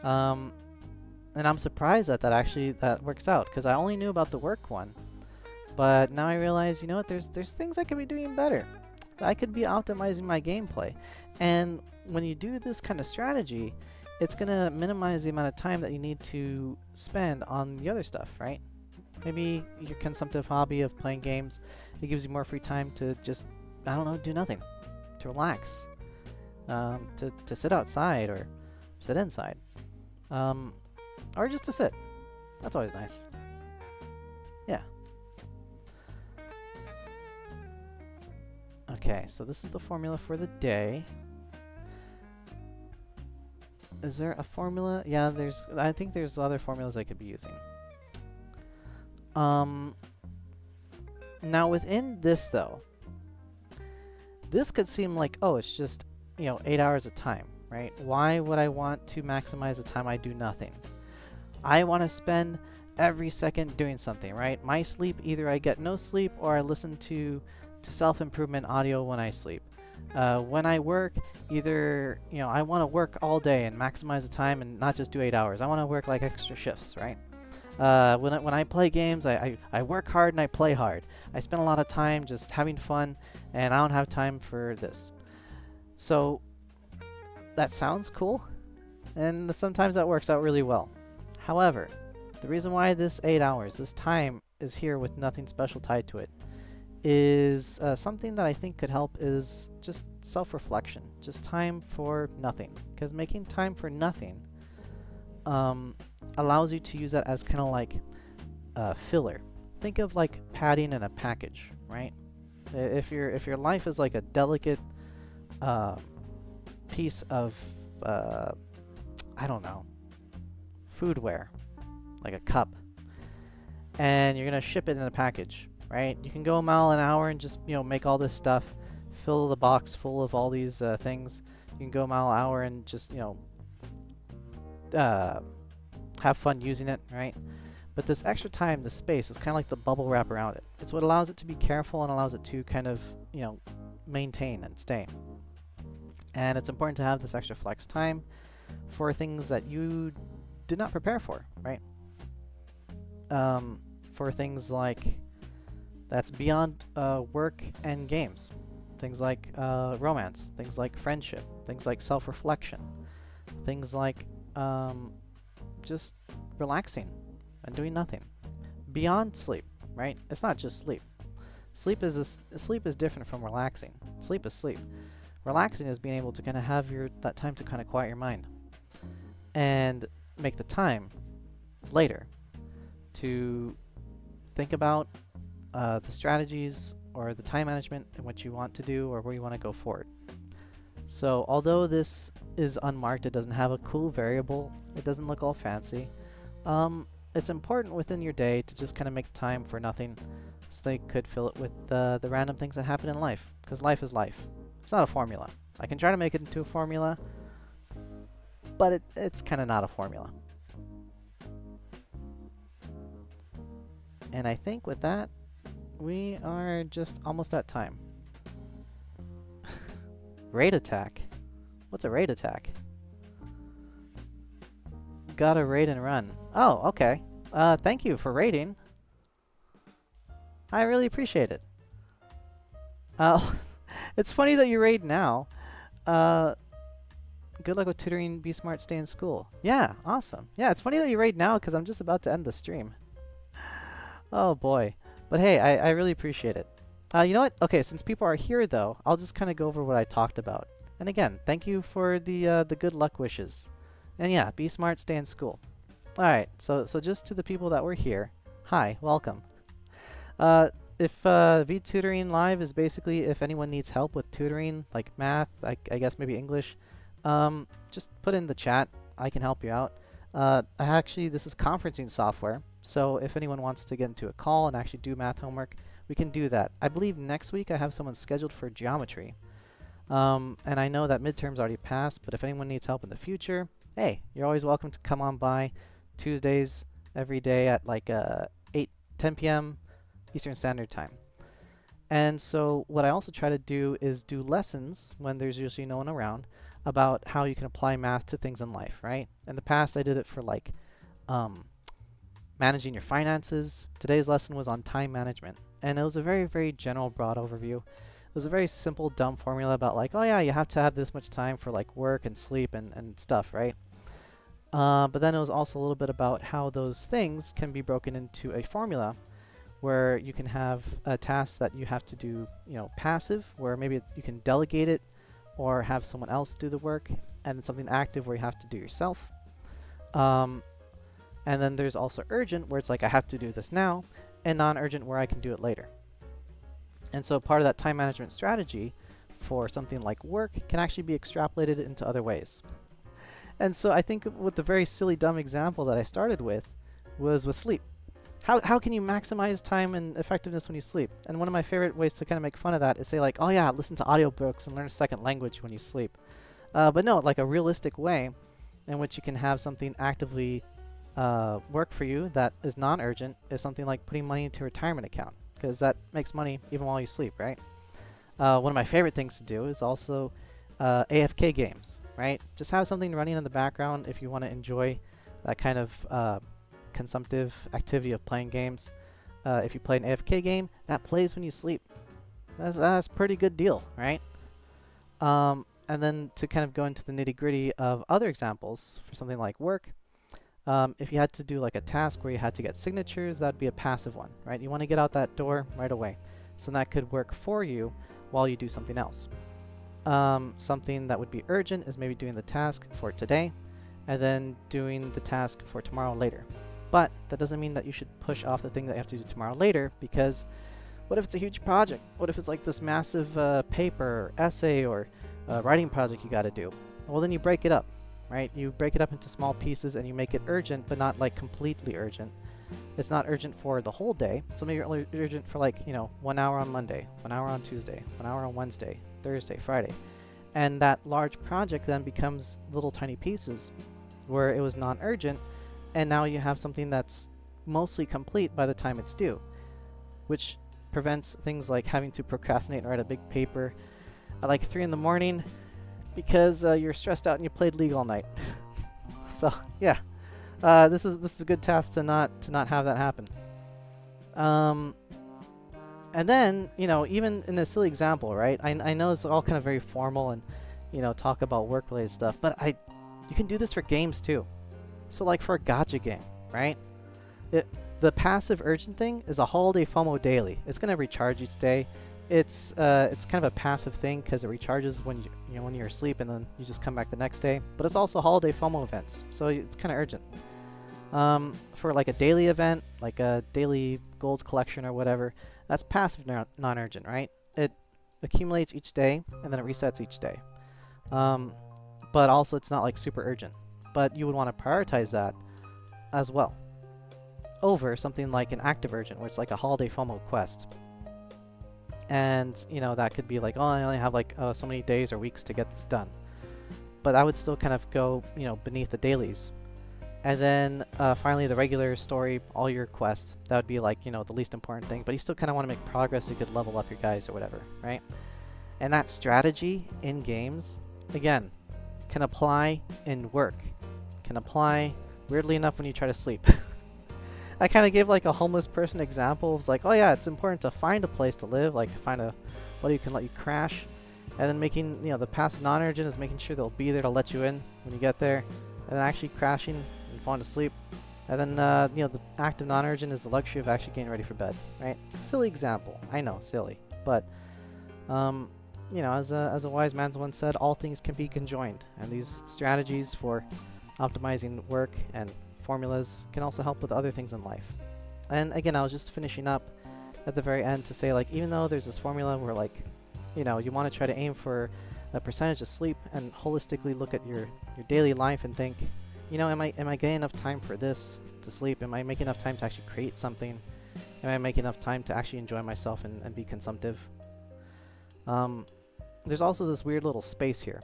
And I'm surprised that that works out, because I only knew about the work one, but now I realize, you know what? There's things I could be doing better. I could be optimizing my gameplay, and when you do this kind of strategy, it's gonna minimize the amount of time that you need to spend on the other stuff, right? Maybe your consumptive hobby of playing games, it gives you more free time to just, I don't know, do nothing, to relax, to sit outside or sit inside, or just to sit. That's always nice. Yeah. Okay, so this is the formula for the day. Is there a formula? Yeah, I think there's other formulas I could be using. Now within this though, this could seem like, oh, it's just, you know, 8 hours of time, right? Why would I want to maximize the time I do nothing? I want to spend every second doing something, right? My sleep, either I get no sleep or I listen to self-improvement audio when I sleep. When I work, either, you know, I want to work all day and maximize the time and not just do 8 hours. I want to work like extra shifts, right? When I play games, I work hard and I play hard. I spend a lot of time just having fun, and I don't have time for this. So that sounds cool, and sometimes that works out really well. However, the reason why this 8 hours, this time is here with nothing special tied to it, is something that I think could help is just self-reflection, just time for nothing. Because making time for nothing allows you to use that as kind of like filler. Think of like padding in a package, right? If your life is like a delicate piece of I don't know, foodware, like a cup, and you're gonna ship it in a package, right? You can go a mile an hour and just, you know, make all this stuff, fill the box full of all these things. You can go a mile an hour and just, you know, have fun using it, right? But this extra time, the space, is kind of like the bubble wrap around it. It's what allows it to be careful and allows it to kind of, you know, maintain and stay. And it's important to have this extra flex time for things that you did not prepare for, right? For things like that's beyond work and games. Things like romance, things like friendship, things like self-reflection, things like just relaxing and doing nothing. Beyond sleep, right? It's not just sleep. Sleep is different from relaxing. Sleep is sleep. Relaxing is being able to kind of have that time to kind of quiet your mind and make the time later to think about the strategies or the time management and what you want to do or where you want to go forward. So although this is unmarked, it doesn't have a cool variable, it doesn't look all fancy, it's important within your day to just kind of make time for nothing, so they could fill it with the random things that happen in life, because life is life. It's not a formula. I can try to make it into a formula, but it's kind of not a formula. And I think with that, we are just almost at time. Raid attack? What's a raid attack? Gotta raid and run. Oh, okay. Thank you for raiding. I really appreciate it. It's funny that you raid now. Good luck with tutoring, be smart, stay in school. Yeah, awesome. Yeah, it's funny that you raid now because I'm just about to end the stream. Oh boy. But hey, I really appreciate it. You know what? Okay, since people are here though, I'll just kind of go over what I talked about. And again, thank you for the good luck wishes. And yeah, be smart, stay in school. Alright, so just to the people that were here, hi, welcome. If Vtutoring Live is basically if anyone needs help with tutoring, like math, I guess maybe English, just put in the chat. I can help you out. Actually, this is conferencing software, so if anyone wants to get into a call and actually do math homework, we can do that. I believe next week I have someone scheduled for geometry. And I know that midterms already passed, but if anyone needs help in the future, hey, you're always welcome to come on by Tuesdays every day at like 10 p.m. Eastern Standard Time. And so what I also try to do is do lessons when there's usually no one around about how you can apply math to things in life, right? In the past, I did it for like managing your finances. Today's lesson was on time management. And it was a very, very general, broad overview. It was a very simple, dumb formula about like, oh yeah, you have to have this much time for like work and sleep and stuff, right? But then it was also a little bit about how those things can be broken into a formula where you can have a task that you have to do, you know, passive, where maybe you can delegate it or have someone else do the work, and then something active where you have to do yourself. And then there's also urgent, where it's like I have to do this now, and non-urgent where I can do it later. And so part of that time management strategy for something like work can actually be extrapolated into other ways. And so I think with the very silly, dumb example that I started with was with sleep. How can you maximize time and effectiveness when you sleep? And one of my favorite ways to kind of make fun of that is say like, oh yeah, listen to audiobooks and learn a second language when you sleep. But no, like a realistic way in which you can have something actively work for you that is non-urgent is something like putting money into a retirement account, because that makes money even while you sleep, right? One of my favorite things to do is also AFK games, right? Just have something running in the background if you want to enjoy that kind of consumptive activity of playing games. If you play an AFK game, that plays when you sleep. That's a pretty good deal, right? And then to kind of go into the nitty-gritty of other examples for something like work, if you had to do like a task where you had to get signatures, that'd be a passive one, right? You want to get out that door right away. So that could work for you while you do something else. Something that would be urgent is maybe doing the task for today and then doing the task for tomorrow later. But that doesn't mean that you should push off the thing that you have to do tomorrow later, because what if it's a huge project? What if it's like this massive paper, or essay, or writing project you got to do? Well, then you break it up, right? You break it up into small pieces and you make it urgent, but not like completely urgent. It's not urgent for the whole day. So maybe only urgent for like, 1 hour on Monday, 1 hour on Tuesday, 1 hour on Wednesday, Thursday, Friday. And that large project then becomes little tiny pieces where it was non-urgent, and now you have something that's mostly complete by the time it's due, which prevents things like having to procrastinate and write a big paper at like 3 in the morning because you're stressed out and you played League all night. So yeah, this is a good task to not have that happen. And then even in a silly example, right? I know it's all kind of very formal and talk about work-related stuff, but you can do this for games too. So like for a gacha game, right? The passive urgent thing is a holiday FOMO daily. It's gonna recharge each day. It's kind of a passive thing because it recharges when when you're asleep and then you just come back the next day. But it's also holiday FOMO events, so it's kind of urgent. For like a daily event, like a daily gold collection or whatever, that's passive non-urgent, right? It accumulates each day and then it resets each day. But also it's not like super urgent. But you would want to prioritize that as well over something like an active urgent, where it's like a holiday FOMO quest. And that could be like, oh, I only have like so many days or weeks to get this done. But I would still kind of go beneath the dailies And then finally the regular story, all your quests. That would be like, you know, the least important thing, but you still kind of want to make progress so you could level up your guys or whatever, right? And that strategy in games, again, can apply in work. Can apply, weirdly enough, when you try to sleep. I kind of gave like a homeless person example. It's like, oh yeah, it's important to find a place to live, like find a what you can let you crash. And then making, you know, the passive non-urgent is making sure they'll be there to let you in when you get there. And then actually crashing and falling asleep. And then, you know, the active non-urgent is the luxury of actually getting ready for bed, right? Silly example. I know, silly. But, you know, as a wise man once said, all things can be conjoined. And these strategies for optimizing work and formulas can also help with other things in life. And again, I was just finishing up at the very end to say, like, even though there's this formula where, like, you know, you want to try to aim for a percentage of sleep and holistically look at your daily life and think, you know, am I getting enough time for this to sleep? Am I making enough time to actually create something? Am I making enough time to actually enjoy myself and be consumptive? There's also this weird little space here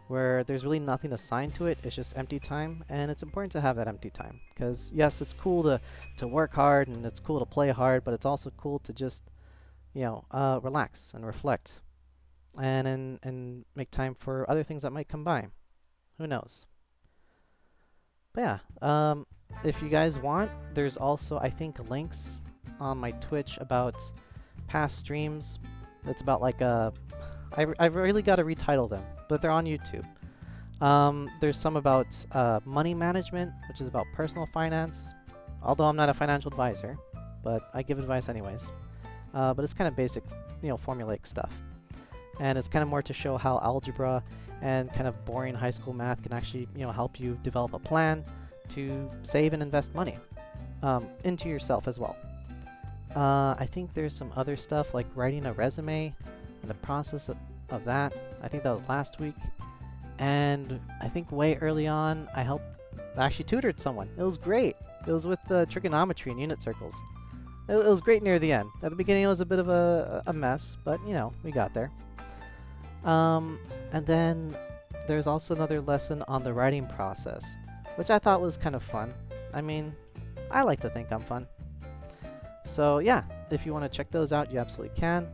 where there's really nothing assigned to it. It's just empty time, and it's important to have that empty time because yes, it's cool to work hard and it's cool to play hard, but it's also cool to just, you know, relax and reflect and make time for other things that might come by. Who knows? But yeah, if you guys want, there's also, I think, links on my Twitch about past streams. It's about like I really got to retitle them, but they're on YouTube. There's some about money management, which is about personal finance, although I'm not a financial advisor, but I give advice anyways. But it's kind of basic, you know, formulaic stuff. And it's kind of more to show how algebra and kind of boring high school math can actually, you know, help you develop a plan to save and invest money into yourself as well. I think there's some other stuff like writing a resume and the process of that. I think that was last week. And I think way early on, I actually tutored someone. It was great. It was with trigonometry and unit circles. It was great near the end. At the beginning, it was a bit of a mess, but, you know, we got there. And then there's also another lesson on the writing process, which I thought was kind of fun. I mean, I like to think I'm fun. So yeah, if you want to check those out, you absolutely can.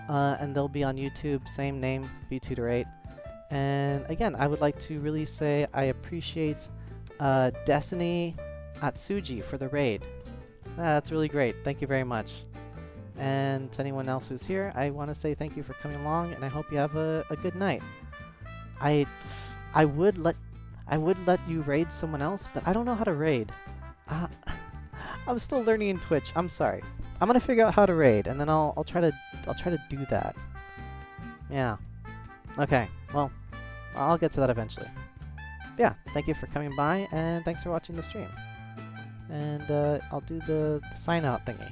And they'll be on YouTube, same name, Vtutor8. And again, I would like to really say I appreciate Destiny Atsuji for the raid. That's really great. Thank you very much. And to anyone else who's here, I want to say thank you for coming along, and I hope you have a good night. I would let you raid someone else, but I don't know how to raid. I'm still learning in Twitch. I'm sorry. I'm gonna figure out how to raid, and then I'll try to do that. Yeah. Okay. Well, I'll get to that eventually. But yeah. Thank you for coming by, and thanks for watching the stream. And I'll do the sign out thingy.